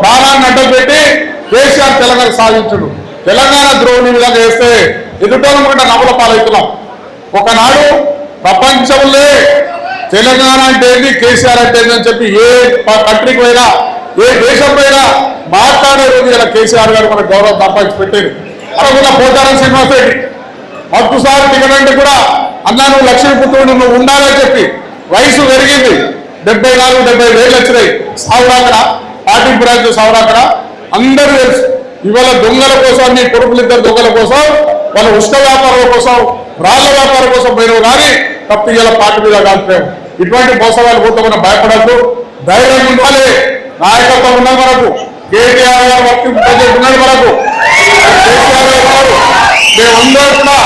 ప్రాణాన్ని అడ్డపెట్టి కేసీఆర్ తెలంగాణ సాధించడు. తెలంగాణ ద్రోహుని విధంగా వేస్తే ఎదుటోళ్ళం కూడా నవ్వుల పాలవుతున్నాం. ఒకనాడు ప్రపంచంలో తెలంగాణ అంటే ఏంటి, కేసీఆర్ అంటే ఏంటి అని చెప్పి ఏ కంట్రీకి పోయినా ఏ దేశం పోయినా మాట్లాడే రోజు ఇలా కేసీఆర్ గారు మన గౌరవం సంపాదించి పెట్టేది. అలా పోతారం శ్రీనివాస్ రెడ్డి మక్కుసారి టికెట్ అంటే కూడా అన్నా నువ్వు లక్ష్మీపుత్రుడు నువ్వు ఉండాలని చెప్పి వయసు పెరిగింది, 74-75 ఏళ్ళు వచ్చినాయి. సావురాకడ పార్టీ బ్రాంచ్ సావురాకడ అందరూ తెలుసు. ఇవాళ దొంగల కోసం నీ కొడుకులు ఇద్దరు దొంగల కోసం వాళ్ళ ఉష్ణ వ్యాపారాల కోసం రాళ్ల వ్యాపారం కోసం పోయినావు కానీ తప్పి ఇలా పార్టీ మీద కాల్పోయావు. ఇటువంటి మోసగాలు పోతే మనం భయపడద్దు, ధైర్యం ఉండాలి, నాయకత్వం ఉన్నది మనకు. కేటీఆర్ గారు వర్తింపజేసి ఉన్నది మనకు. కేసీఆర్ గారు మేమందరూ కూడా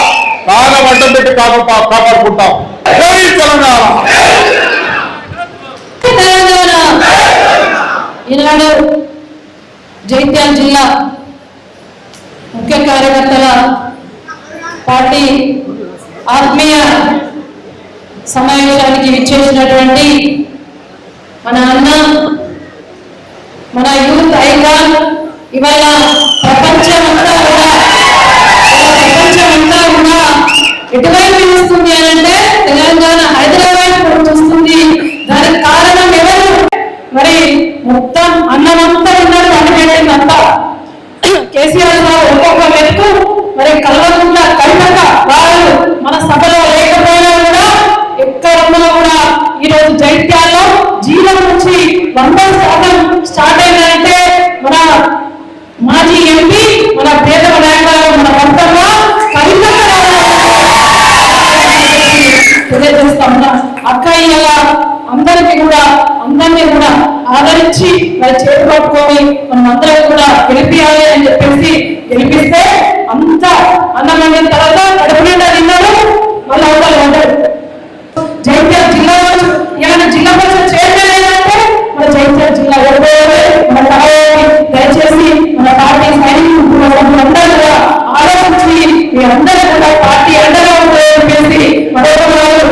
ప్రాణం అడ్డం పెట్టి కాపాడుకుంటాం. జై తెలంగాణ. ఈనాడు జైత్యాల జిల్లా ముఖ్య కార్యకర్తల పార్టీ ఆత్మీయ సమావేశానికి విచ్చేసినటువంటి మన అన్న, మన యూత్ ఐకాన్, ఇవాళ ప్రపంచమంతా కూడా ఎటువైపు చూస్తుంది అని అంటే తెలంగాణ హైదరాబాద్ చూస్తుంది. దానికి కారణం ఎవరు? మరి మొత్తం అన్నమంతా ఉన్నారు అన్నమేంటంతా కేసీఆర్ గారు ఒక్కొక్క మెత్తు మరి కలవకుండా కవిత వాళ్ళు మన సభలో లేకపోయినా కూడా ఎక్కడ ఉన్నా కూడా ఈరోజు జైత్యాల్లో జీవం నుంచి 100% స్టార్ట్ అయిందంటే మన మాజీ ఎంపీ, మన పేద నాయకులు, మన వర్తమ్మ కవిత తెలియజేస్తాం. అక్క ఇలా అందరినీ కూడా ఆదరించి మరి చేతి పట్టుకొని మనం అందరం కూడా గెలిపియాలి అని చెప్పేసి గెలిపిస్తే అంత అన్నమైన తర్వాత కడుపు నిండా తిన్నారు. మళ్ళీ అవతల ఉంటారు. జైత్యాల జిల్లా ఏమైనా జిల్లా పరిషత్ చేయలేదంటే మన జైత్యాల జిల్లా మన దయచేసి మన పార్టీ సైనికులందరూ కూడా ఆలోచించి మీ అందరూ కూడా పార్టీ అండగా ఉంటుందని చెప్పేసి మరొకరు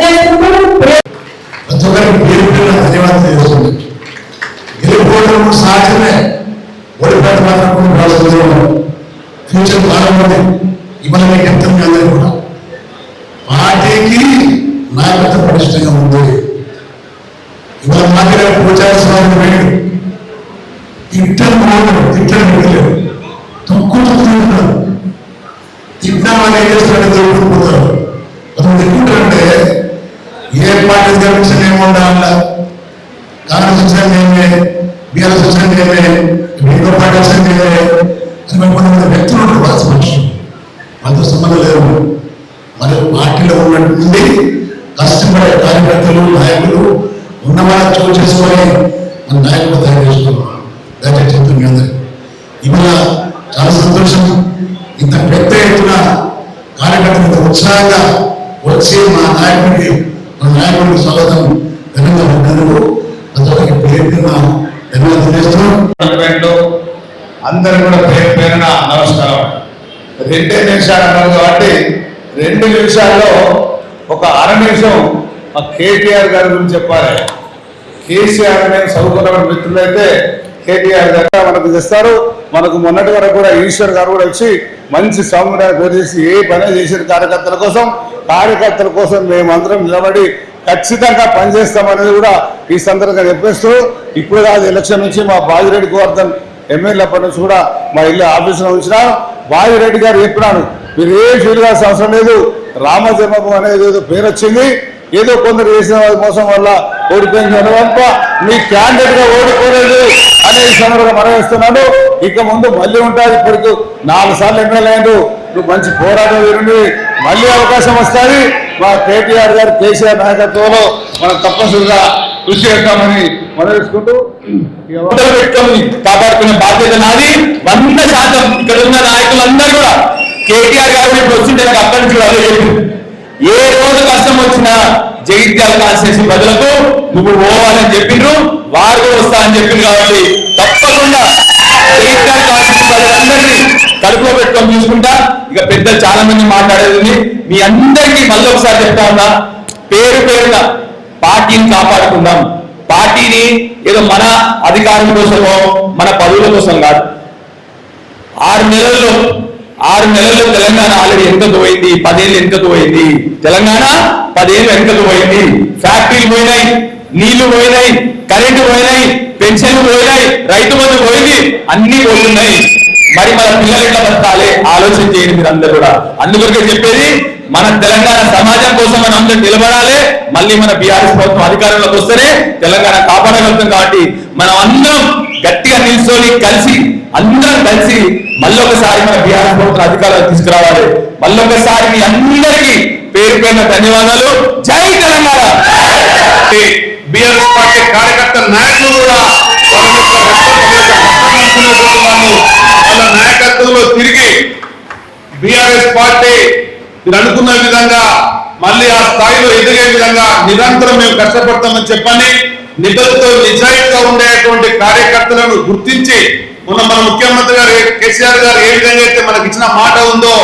తెలియజేస్తున్నారు. ధన్యవాదాలు తెలుస్తుంది. గెలుపుకోవడం సాధ్యమే, ఓడిపోవడం మాత్రం ఫ్యూచర్ బాగుంది. ఇవాళ మీకు చెప్తాను అందరూ కూడా పార్టీకి నాయకత్వం పటిష్టంగా ఉంది. ఇవాళ మాట్లాడే ప్రచారం వేడు తిట్టడం మిగిలేదు, తొక్కుతున్నాడు. తిట్టా వాళ్ళు ఏం చేస్తారంటే దొరుకుతుంటారు. అతను తిట్టుకుంటారంటే ఏ పార్టీ గెలిచిన ఏముండాల, కాంగ్రెస్ వచ్చిన ఏమే, బీఆర్ఎస్ వచ్చిన ఏమే, ఇంకో పార్టీ వచ్చిన ఏమే అని కొంతమంది వ్యక్తులు ఉంటారు. వాసి మనుషులు వాళ్ళతో సంబంధం లేదు. మరి పార్టీలో ఉన్నటువంటి కష్టపడే కార్యకర్తలు, నాయకులు ఉన్న వాళ్ళని చోటు చేసుకొని మన నాయకులు తయారు చేసుకున్నాం. దయచేసి చెప్తుంది మీ అందరికి. ఇవాళ చాలా సంతోషం. ఇంత పెద్ద ఎత్తున కార్యకర్తలు ఉత్సాహంగా వచ్చి మన నాయకుడికి స్వాగతం ఘనంగా ఉన్నందుకు అందరికి పేరున ధన్యవాదాలు తెలియజేస్తున్నాం. అందరు కూడా పేరు పేరున నమస్కారం. 2 నిమిషాలు అన్నారు కాబట్టి 2 నిమిషాల్లో ఒక అర నిమిషం మా కేటీఆర్ గారి గురించి చెప్పాలి. కేసీఆర్ అనే చదువుకున్న మిత్రులైతే కేటీఆర్ గారు మనకు తెస్తారు. మనకు మొన్నటి వరకు కూడా ఈశ్వర్ గారు కూడా వచ్చి మంచి సౌమ్యాన్ని కోరేసి ఏ పని చేసిన కార్యకర్తల కోసం మేమందరం నిలబడి ఖచ్చితంగా పనిచేస్తామనేది కూడా ఈ సందర్భంగా చెప్పేస్తూ, ఇప్పుడు కాదు ఎలక్షన్ నుంచి మా బాజిరెడ్డి గోవర్ధన్ ఎమ్మెల్యే అప్పటి నుంచి కూడా మా ఇల్లు ఆఫీసులో ఉంచినా బాజిరెడ్డి గారు చెప్పినాడు, మీరు ఏ ఫీల్ కావాల్సిన అవసరం లేదు, రామజన్మభూమి అనేది ఏదో పేరు వచ్చింది, ఏదో కొందరు చేసిన మోసం వల్ల ఓడిపోయింది తప్ప మీ క్యాండిడేట్ గా ఓడిపోలేదు అనే సందర్భంగా మనవేస్తున్నాను. ఇక ముందు మళ్ళీ ఉంటుంది. ఇప్పటికి 4 సార్లు ఎమ్మెల్యే అయ్యారు. ఇప్పుడు మంచి పోరాటం జరిగింది. మళ్ళీ అవకాశం వస్తుంది. మా కేటీఆర్ గారు కేసీఆర్ నాయకత్వంలో మనం తప్పనిసరిగా కృషి చేస్తామని మనవేసుకుంటూ పెట్టుకొని కాపాడుకునే బాధ్యత నాది 100%. ఇక్కడ ఉన్న నాయకులందరూ కూడా కేటీఆర్ గారు ఇప్పుడు వచ్చింటే నాకు అక్కడి నుంచి అదే చెప్పింది, ఏ రోజు కష్టం వచ్చినా జగిత్యాల కాన్స్టిట్యూన్సీ ప్రజలకు నువ్వు పోవాలని చెప్పిండ్రు, వారు కూడా వస్తా అని చెప్పింది. కాబట్టి తప్పకుండా జగిత్యాల కాన్స్టిట్యూన్సీ ప్రజలందరినీ కడుపులో పెట్టుకొని చూసుకుంటా. ఇక పెద్దలు చాలా మంది మాట్లాడేది మీ అందరికీ మళ్ళీ ఒకసారి చెప్తా ఉన్నా, పేరు పేరున పార్టీని కాపాడుకుందాం. పార్టీని ఏదో మన అధికారం కోసమో మన పదవుల కోసం కాదు. 6 నెలల్లో తెలంగాణ ఆల్రెడీ వెనుకకు పోయింది. 10 ఏళ్ళు వెనుకకు పోయింది. తెలంగాణ 10 ఏళ్ళు వెనుకకు పోయింది. ఫ్యాక్టరీలు పోయినాయి, నీళ్లు పోయినాయి, కరెంటు పోయినాయి, పెన్షన్లు పోయినాయి, రైతు బంధు పోయింది, అన్ని పోతున్నాయి. మరి మన పిల్లలు ఎట్లా బతకాలి ఆలోచన చేయండి మీరు అందరూ కూడా. అందుకొరకే చెప్పేది, మన తెలంగాణ సమాజం కోసం మనం అందరూ నిలబడాలి. మళ్ళీ మన బీఆర్ఎస్ ప్రభుత్వం అధికారంలోకి వస్తేనే తెలంగాణ కాపాడగలుగుతాం. కాబట్టి మనం అందరం గట్టిగా నిల్చొని అందరం కలిసి మళ్ళొకసారి మన బీఆర్ఎస్ ప్రభుత్వం అధికారాలు తీసుకురావాలి. మళ్ళొకసారి మీ అందరికీ పేరు పేరున ధన్యవాదాలు. జై తెలంగాణ. బీఆర్ఎస్ పార్టీ కార్యకర్త నాయకులు కూడా వాళ్ళ నాయకత్వంలో తిరిగి బీఆర్ఎస్ పార్టీ మీరు అనుకున్న విధంగా మళ్ళీ ఆ స్థాయిలో ఎదిగే విధంగా నిరంతరం మేము కష్టపడతామని చెప్పని నిబద్ధతో నిజాయితీగా ఉండేటువంటి కార్యకర్తలను గుర్తించి మొన్న మన ముఖ్యమంత్రి గారు కేసీఆర్ గారు ఏ విధంగా అయితే మనకి ఇచ్చిన మాట ఉందో,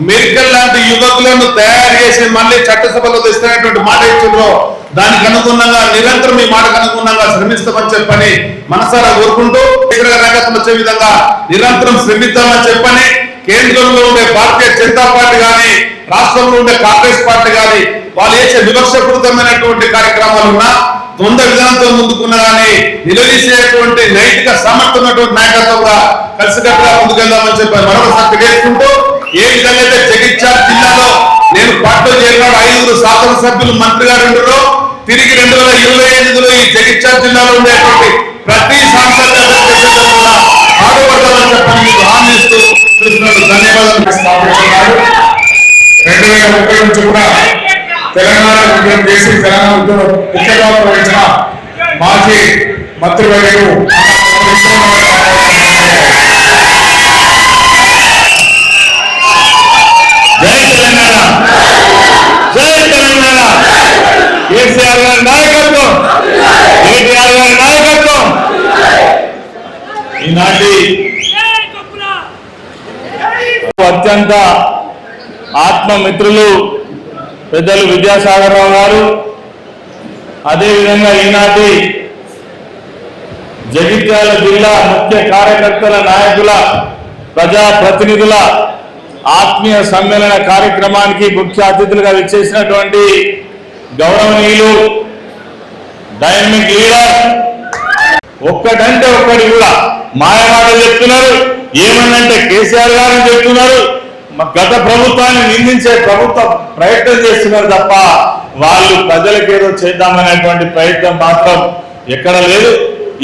మెడికల్ లాంటి యువకులను తయారు చేసి మళ్ళీ చట్టసభలో తెస్తున్నటువంటి మాట ఇచ్చిందో దానికి అనుగుణంగా నిరంతరం మీ మాటకు అనుగుణంగా శ్రమిస్తామని చెప్పని మనసారా కోరుకుంటూ నాయకత్వం వచ్చే విధంగా నిరంతరం శ్రమిద్దామని చెప్పని కేంద్రంలో ఉండే భారతీయ జనతా పార్టీ కానీ రాష్ట్రంలో ఉండే కాంగ్రెస్ పార్టీ కానీ వాళ్ళు చేసే వివక్షపూరితమైనటువంటి కార్యక్రమాలు ఉన్నా ద్వంద్వ విధానంతో ముందుకున్నా కానీ నిలదీసేటువంటి నైతిక సామర్థ్యం ఉన్నటువంటి నాయకత్వంగా కలిసికట్టుగా ముందుకెళ్దామని చెప్పి మరొకసారి తెలియజేసుకుంటూ, ఏ విధంగా అయితే జగిత్యాల జిల్లాలో నేను పార్టీలో చేరిన 5 శాసనసభ్యులు మంత్రిగా ఉండరు, తిరిగి 2025లో ఈ జగిత్యాల జిల్లాలో ఉండేటువంటి ప్రతి సాంసద్ ఆడబడతామని చెప్పని మీకు హామీ ఇస్తూ ధన్యవాదాలు స్థాపించున్నారు. 2030 నుంచి కూడా తెలంగాణ ఉద్యమం చేసి తెలంగాణ ఉద్యమం ముఖ్యంగా వహించిన మాజీ మంత్రివర్యులు జై తెలంగాణ, జై తెలంగాణ. కేసీఆర్ గారి నాయకత్వం, కేటీఆర్ గారి నాయకత్వం. ఈనాటి అత్యంత ఆత్మమిత్రులు పెద్దలు విద్యాసాగర్ రావు గారు, అదేవిధంగా ఈనాటి జగిత్యాల జిల్లా ముఖ్య కార్యకర్తల నాయకుల ప్రజాప్రతినిధుల ఆత్మీయ సమ్మేళన కార్యక్రమానికి ముఖ్య అతిథులుగా విచ్చేసినటువంటి గౌరవనీయులు డైనమిక్ లీడర్, ఒక్కటంటే ఒక్కటి కూడా మాయమాటలు చెప్తున్నారు. ఏమన్నంటే కేసీఆర్ గారిని చెప్తున్నారు, గత ప్రభుత్వాన్ని నిందించే ప్రభుత్వం ప్రయత్నం చేస్తున్నారు తప్ప వాళ్ళు ప్రజలకేదో చేద్దామనేటువంటి ప్రయత్నం మాత్రం ఎక్కడ లేదు.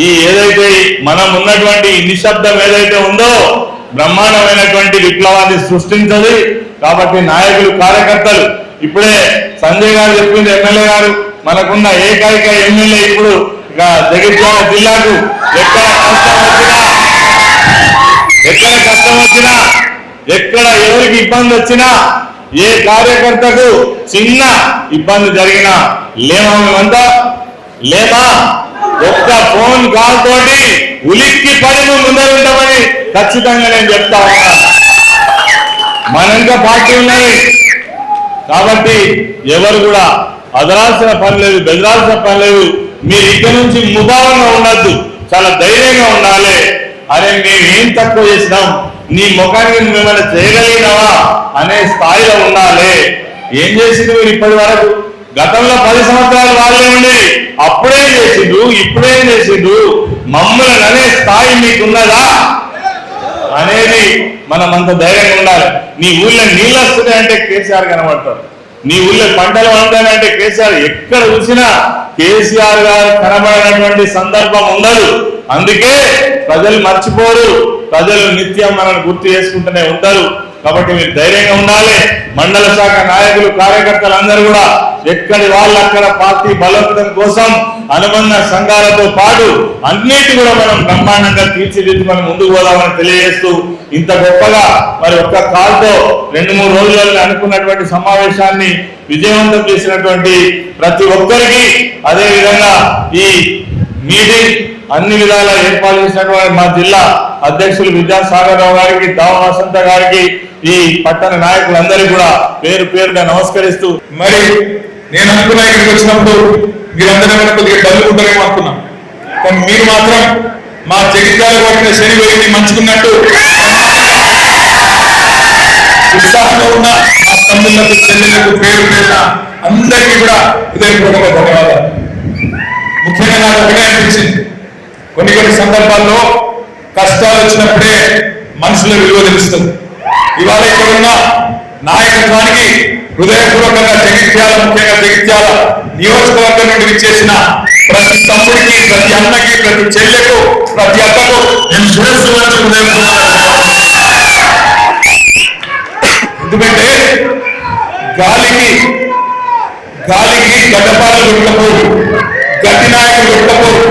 ఈ ఏదైతే మనం ఉన్నటువంటి నిశ్శబ్దం ఏదైతే ఉందో బ్రహ్మాండమైనటువంటి విప్లవాన్ని సృష్టించదు. కాబట్టి నాయకులు కార్యకర్తలు, ఇప్పుడే సంజయ్ గారు చెప్పింది, ఎమ్మెల్యే గారు మనకున్న ఏకైక ఎమ్మెల్యే ఇప్పుడు జగిత్యాల జిల్లాకు ఎక్కడ కష్టం వచ్చినా ఎక్కడ ఎవరికి ఇబ్బంది వచ్చినా ఏ కార్యకర్తకు చిన్న ఇబ్బంది జరిగినా లేమా మేమంతా లేమా ఒక్క ఫోన్ కాల్ తోటి ఉలిక్కి పడి ముందరుంటామని ఖచ్చితంగా నేను చెప్తా ఉన్నా. మనంగా పార్టీ ఉన్నాయి కాబట్టి ఎవరు కూడా అదరాల్సిన పని లేదు, బెదరాల్సిన పని లేదు. మీరు ఇక్కడ నుంచి ముభావంగా ఉండద్దు, చాలా ధైర్యంగా ఉండాలి. అరే మేము ఏం తక్కువ చేసినాం, నీ ముఖానికి మిమ్మల్ని చేయగలిగినావా అనే స్థాయిలో ఉండాలి. ఏం చేసిండు మీరు ఇప్పటి వరకు? గతంలో 10 సంవత్సరాలు వాళ్ళే ఉండి అప్పుడేం చేసిండు, ఇప్పుడేం చేసిండు, మమ్మల్ని అనే స్థాయి మీకున్నదా అనేది మనం అంత ధైర్యంగా ఉండాలి. నీ ఊళ్ళో నీళ్ళు వస్తున్నాయంటే కేసీఆర్ కనబడతారు, నీ ఊళ్ళో పంటలు పండుతాయంటే కేసీఆర్. ఎక్కడ చూసినా కేసీఆర్ గారు కనబడినటువంటి సందర్భం ఉండదు. అందుకే ప్రజలు మర్చిపోరు, ప్రజలు నిత్యం మనల్ని గుర్తు చేసుకుంటూనే ఉంటారు. కాబట్టి మీరు ధైర్యంగా ఉండాలి. మండల శాఖ నాయకులు, కార్యకర్తలు అందరూ కూడా ఎక్కడి వాళ్ళు అక్కడ పార్టీ బలోపేతం కోసం అనుబంధ సంఘాలతో పాటు అన్నిటి కూడా మనం బ్రహ్మాండంగా తీర్చిదిద్ది మనం ముందుకు పోదామని తెలియజేస్తూ, ఇంత గొప్పగా మరి ఒక్క కాల్తో 2-3 రోజులలో అనుకున్నటువంటి సమావేశాన్ని విజయవంతం చేసినటువంటి ప్రతి ఒక్కరికి, అదేవిధంగా ఈ మీటింగ్ అన్ని విధాలా ఏర్పాటు చేసినటువంటి మా జిల్లా అధ్యక్షులు విద్యాసాగర్ రావు గారికి, దావ వసంత గారికి, ఈ పట్టణ నాయకులందరికీ కూడా పేరు పేరుగా నమస్కరిస్తూ, మరి నేను అనుకున్నా ఇక్కడికి వచ్చినప్పుడు మీరందరూ కొద్దిగా డల్లుకుంటారేమో అనుకున్నాం. కానీ మీరు మాత్రం మా జగిత్యాల కొట్టిన శని వేడిని మంచుకున్నట్టు ఉత్సాహంగా ఉన్న మా తమ్ముళ్లకు, చెల్లెలకు పేరు పేరున అందరికీ కూడా హృదయపూర్వక ధన్యవాదాలు. ముఖ్యంగా నాకు ఒకటే అనిపించింది, కొన్ని సందర్భాల్లో కష్టాలు వచ్చినప్పుడే మనుషుల విలువ తెలుస్తుంది. ఇవాళ ఇక్కడ ఉన్న నాయకత్వానికి హృదయపూర్వకంగా జగిత్యాల, ముఖ్యంగా జగిత్యాల నియోజకవర్గం నుండి విచ్చేసిన ప్రతి తమ్ముడికి, ప్రతి అన్నకి, ప్రతి చెల్లెకు, ప్రతి అక్కకు నేను శిరస్సు వంచి ఎందుకంటే గాలికి గడ్డపాలు దొరకపోరు, గడ్డి నాయకులు దొరకపోరు,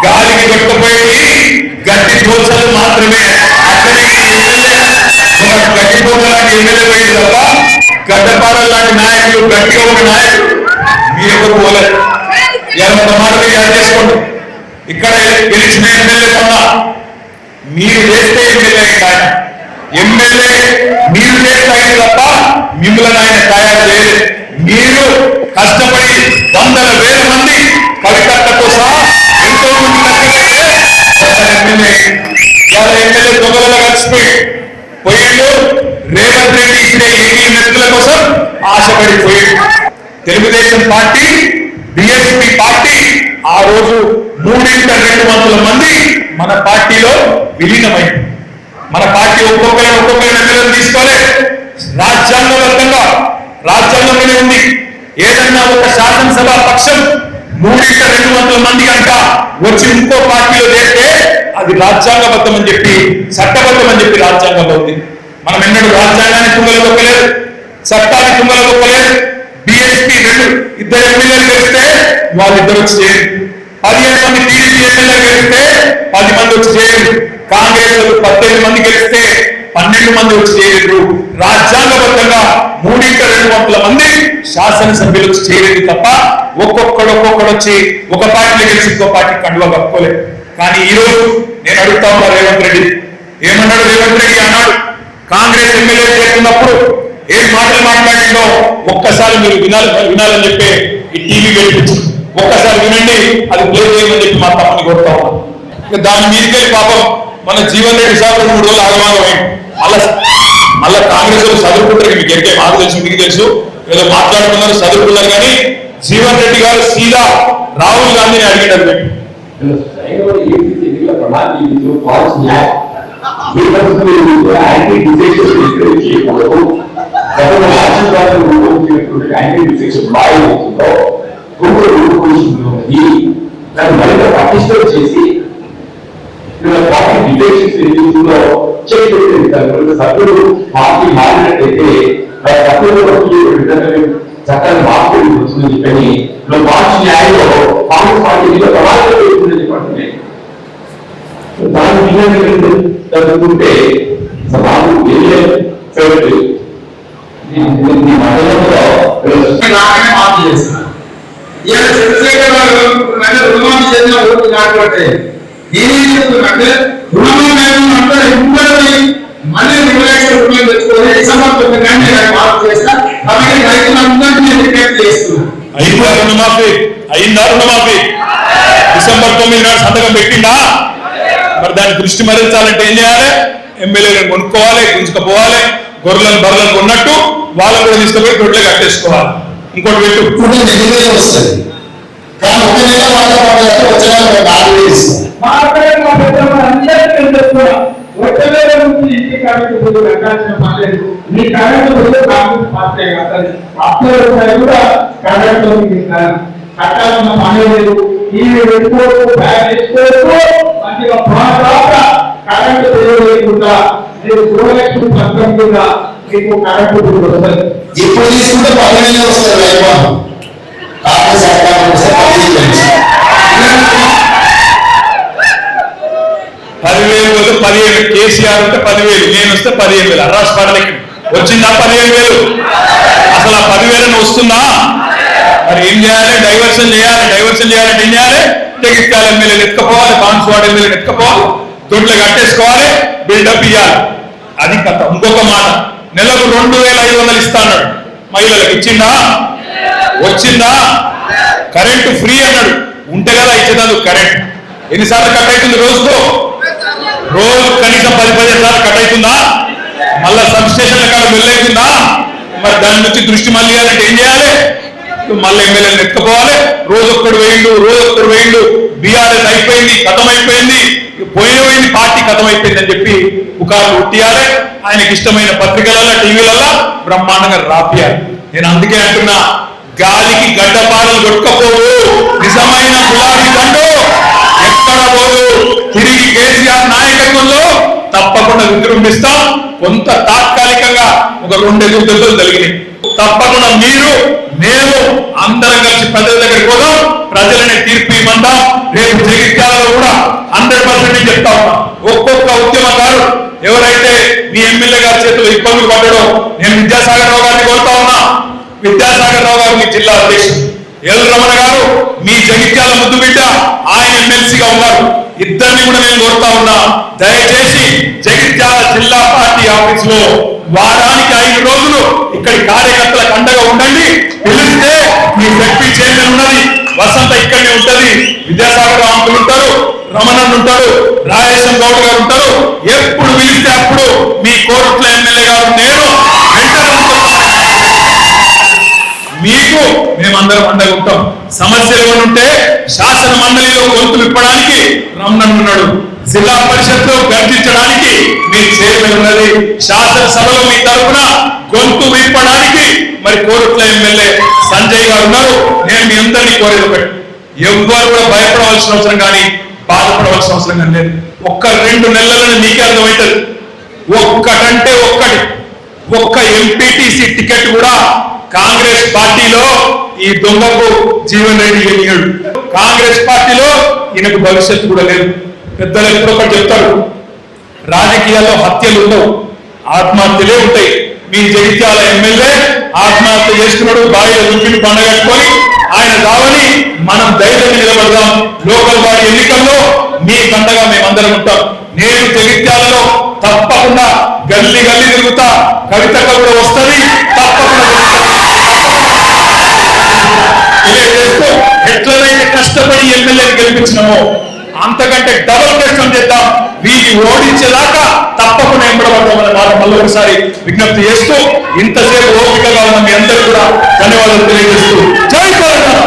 గాలికి దొరకపోయేది గడ్డి దోషాలు మాత్రమే. అక్కడికి గడ్డి పోలాంటి ఎమ్మెల్యే పోయింది తప్ప గడ్డపాల లాంటి నాయకులు, గట్టిగా ఉన్న నాయకులు మీరెవరు పోలేదు. ఎంత మాట మీరు యాడ్ చేసుకోండి. ఇక్కడ గెలిచిన ఎమ్మెల్యే కన్నా మీరు చేస్తే ఎమ్మెల్యే అయింది ఆయన. ఎమ్మెల్యే మీరు చేస్తే అయింది తప్ప మిమ్మల్ని ఆయన తయారు చేయలేదు. మీరు కష్టపడి 100,000 మంది కవితతో సహా ఎంతో మంది ఎమ్మెల్యే దొంగలలో కలిసిపోయి పోయిండు. రేవంత్ రెడ్డి ఇచ్చే 80 మెతుకుల కోసం ఆశపడిపోయింది. తెలుగుదేశం పార్టీ, బిఎస్పీ పార్టీ ఆ రోజు 3,200 మంది మన పార్టీలో విలీనమైంది. మన పార్టీ ఒక్కొక్క ఎమ్మెల్యేలు తీసుకోలే. రాజ్యాంగబద్ధంగా రాజ్యాంగంలోనే ఉంది. ఏదన్నా ఒక శాసనసభ పక్షం 3,200 మంది కనుక వచ్చి ఇంకో పార్టీలో చేస్తే అది రాజ్యాంగబద్ధం అని చెప్పి, చట్టబద్ధం అని చెప్పి రాజ్యాంగంలో ఉంది. మనం ఎన్నడూ రాజ్యాంగాన్ని తుంగలు తొక్కలేదు, చట్టాన్ని తుంగలు తొక్కలేదు. బిఎస్పీ 2 ఎమ్మెల్యేలు గెలిస్తే వాళ్ళిద్దరు వచ్చి చేయరు. 15 మంది టీడీపీ ఎమ్మెల్యేలు గెలిస్తే 10 మంది వచ్చి చేయరు. కాంగ్రెస్ 18 మంది గెలిస్తే 12 మంది వచ్చి చేయరు. రాజ్యాంగబద్ధంగా 3,200 మంది శాసనసభ్యులు వచ్చి చేయలేదు తప్ప ఒక్కొక్కడు వచ్చి ఒక పార్టీలో గెలిచి ఇంకో పార్టీ కండువా కప్పుకోలేదు. కానీ ఈ రోజు నేను అడుగుతా ఉన్నా రేవంత్ రెడ్డి ఏమన్నాడు? రేవంత్ రెడ్డి అన్నాడు, కాంగ్రెస్ ఎమ్మెల్యే చేస్తున్నప్పుడు ఏం మాటలు మాట్లాడిందో ఒక్కసారి మీరు వినాలని చెప్పి ఈ టీవీ గెలిపించి ఒక్కసారి వినండి, అది ప్లే చేయమని చెప్పి మా తప్పని కోరుతా ఉన్నాం. దాని మీదకే పాపం మన జీవన్ రెడ్డి సార్ 3 రోజులు ఆగమాగమైంది. మళ్ళా కాంగ్రెస్ వాళ్ళు చదువుకుంటారు, మీకు ఎరికే, మాకు తెలుసు, మీకు తెలుసు, ఏదో మాట్లాడుతున్నారు, చదువుకున్నారు. కానీ జీవన్ రెడ్డి గారు సీదా రాహుల్ గాంధీని అడిగినారు. చేసి పార్టీ డిబేషన్లో చేసి సభ్యులు పార్టీ మారినట్టయితే చట్టాన్ని మార్పులు వస్తుందని చెప్పని మార్చి న్యాయంలో కాంగ్రెస్ పార్టీ ప్రమాదంలో వెళ్తుందని చెప్పండి. దాని చదువుకుంటే మార్పు చేస్తున్నారు. రుణమాఫీ చేసిన ఓట్లు కాకపోతే అంటే రుణమాఫీ అంటే ఇందరినీ మళ్ళీ 20 లక్షల రూపాయలు తెచ్చుకొని డిసెంబర్ 9 నేను మార్పు చేస్తా. కాబట్టి రైతులందరికీ నేను విజ్ఞప్తి చేస్తున్నాను. అయిందా రుణమాఫీ? డిసెంబర్ 9 నాడు సంతకం పెట్టిందా? మరి దాని దృష్టి మరించాలంటే ఏం చేయాలి? ఎమ్మెల్యేలను కొనుక్కోవాలి, గుంజుకపోవాలి, గొర్రెలను బర్రెలను కొన్నట్టు వాళ్ళని కూడా తీసుకుపోయి దొడ్లే కట్టేసుకోవాలి. ఇంకోటి పెట్టు వస్తుంది కానీ ఒక నెల మాత్రం వచ్చే నెల 4,000 ఇస్తాం. వచ్చే నుంచి ఇంటి కరెంటు బిల్లు కట్టాల్సిన పర్లేదు. మీ కరెంటు బిల్లు కాంగ్రెస్ పార్టీ కట్టాలి. అప్పుడు కూడా కరెంటు కట్టాలన్న పని లేదు. ఈ వెళ్ళిపోతూ బ్యాగ్ వేసుకోవచ్చు మంచిగా ప్రాపర్గా కరెంటు బిల్లు లేకుండా మీరు 2 లక్షలు పథకంగా మీకు కరెంటు బిల్లు వస్తుంది. ఇప్పుడు తీసుకుంటే 15,000 వస్తుంది. కాంగ్రెస్ అధికారం 10,000 15,000 కేసీఆర్ ఉంటే 10,000 నేను వస్తే 15,000 అర్రాస్ పడలకి వచ్చిందా? 15,000 అసలు ఆ 10,000 వస్తుందా? మరి ఏం చేయాలి? డైవర్షన్ చేయాలంటే ఏం చేయాలి? జగిత్యాల ఎమ్మెల్యేలు ఎత్తుకపోవాలి, బాన్సువాడ ఎమ్మెల్యేలు ఎత్తుకపోవాలి, దొడ్లు కట్టేసుకోవాలి, బిల్డప్ ఇవ్వాలి. అది కథ. ఇంకొక మాట, నెలకు 2,500 ఇస్తా అన్నాడు. మహిళలకు వచ్చిందా? కరెంటు ఫ్రీ అన్నాడు. ఉంటే కదా ఇచ్చేదానికి కరెంట్. ఎన్నిసార్లు కట్ అవుతుంది? రోజు కనీసం 10-15 సార్లు కట్ అవుతుందా? మళ్ళా సబ్ స్టేషన్ల కాడ వెళ్ళవుతుందా? మరి దాని నుంచి దృష్టి మళ్ళీ ఇవ్వాలంటే ఏం చేయాలి? మళ్ళీ ఎమ్మెల్యేలు ఎత్తుకుపోవాలి. రోజొక్కడు వేయండు. బీఆర్ఎస్ అయిపోయింది, కథమైపోయింది, పోయింది, పార్టీ కథమైపోయింది అని చెప్పి పుకార్లు ఉట్టియాలి. ఆయనకి ఇష్టమైన పత్రికలలో, టీవీలలో బ్రహ్మాండంగా రాపియాలి. నేను అందుకే అంటున్నా, గాలికి గడ్డపారలు కొట్టుకపోవు, నిజమైన గులాబీ దండు ఎక్కడ పోదు. తిరిగి కేసీఆర్ నాయకత్వంలో తప్పకుండా విజృంభిస్తాం. కొంత తాత్కాలికంగా ఒక 2 ఎదుగుదలలు జరిగినాయి. తప్పకుండా మీరు మేము అందరం కలిసి ప్రజల దగ్గరికి పోదాం, ప్రజలని తీర్పు ఇవ్వమంటాం. రేపు జగిత్యాలలో కూడా 100% చెప్తా ఉన్నాం. ఒక్కొక్క ఉద్యమకారు ఎవరైతే మీ ఎమ్మెల్యే గారి చేతిలో ఇబ్బందులు పడ్డాడో, నేను విద్యాసాగర్ రావు గారిని కోరుతా ఉన్నా. విద్యాసాగర్ రావు గారు మీ జిల్లా అధ్యక్షుడు, ఎల్ రమణ గారు మీ జగిత్యాల ముద్దు బిడ్డ, ఆయన ఎమ్మెల్సీగా ఉన్నారు. ఇద్దరిని కూడా నేను కోరుతా ఉన్నా, దయచేసి జగిత్యాల జిల్లా పార్టీ ఆఫీస్ లో వారానికి 5 రోజులు ఇక్కడి కార్యకర్తలకు అండగా ఉండండి. పిలిస్తే మీ జడ్పీ చైర్మన్ ఉన్నది, వసంత ఇక్కడనే ఉంటది, విద్యాసాగర్ రావు అంకులు ఉంటారు, రమణన్ ఉంటాడు, రాజేశం గౌడ్ గారు ఉంటారు. ఎప్పుడు పిలిస్తే అప్పుడు మీ కోరుట్ల ఎమ్మెల్యే గారు నేను మీకు మేమందరం అండగా ఉంటాం. సమస్యలు ఏమైనా ఉంటే శాసన మండలిలో గొంతు విప్పడానికి రమణన్ ఉన్నాడు, జిల్లా పరిషత్లో గర్జించడానికి మీ చైర్మన్ ఉన్నది, శాసనసభలో మీ తరఫున గొంతు విప్పడానికి మరి కోరుట్ల ఎమ్మెల్యే సంజయ్ గారు ఉన్నారు. నేను మీ అందరినీ కోరేది ఒకటి, ఎవ్వరు కూడా భయపడవలసిన అవసరం కానీ బాధపడవలసిన అవసరం కానీ లేదు. 1-2 నెలలను మీకే అర్థమవుతుంది. ఒక్కటంటే ఒక్క ఎంపీటీసీ టికెట్ కూడా కాంగ్రెస్ పార్టీలో ఈ దొంగకు జీవన్ రెడ్డి వెళ్ళాడు. కాంగ్రెస్ పార్టీలో ఈయనకు భవిష్యత్తు కూడా లేదు. పెద్దలు ఎప్పుడో ఒకటి చెప్తారు, రాజకీయాల్లో హత్యలు ఉండవు, ఆత్మహత్యలే ఉంటాయి. మీ జగిత్యాల ఎమ్మెల్యే ఆత్మహత్య చేసుకున్నాడు, భార్య దుఃఖిని పండగట్టుకొని. ఆయన కావాలి, మనం ధైర్యంగా నిలబడదాం. లోకల్ బాడీ ఎన్నికల్లో మీ కండగా మేమందరం ఉంటాం. నేను జగిత్యాలలో తప్పకుండా గల్లీ తిరుగుతా, కవితక్క కూడా వస్తుంది, తప్పకుండా ఎట్లనైతే కష్టపడి ఎమ్మెల్యేని గెలిపించినామో అంతకంటే డబుల్ కష్టం చేద్దాం. వీటిని ఓడించేదాకా తప్పకుండా ఎంబడబడతామని మాట మళ్ళీ ఒకసారి విజ్ఞప్తి చేస్తూ, ఇంతసేపు ఓపికగా ఉన్న మీ అందరూ కూడా ధన్యవాదాలు తెలియజేస్తూ, జై తెలంగాణ.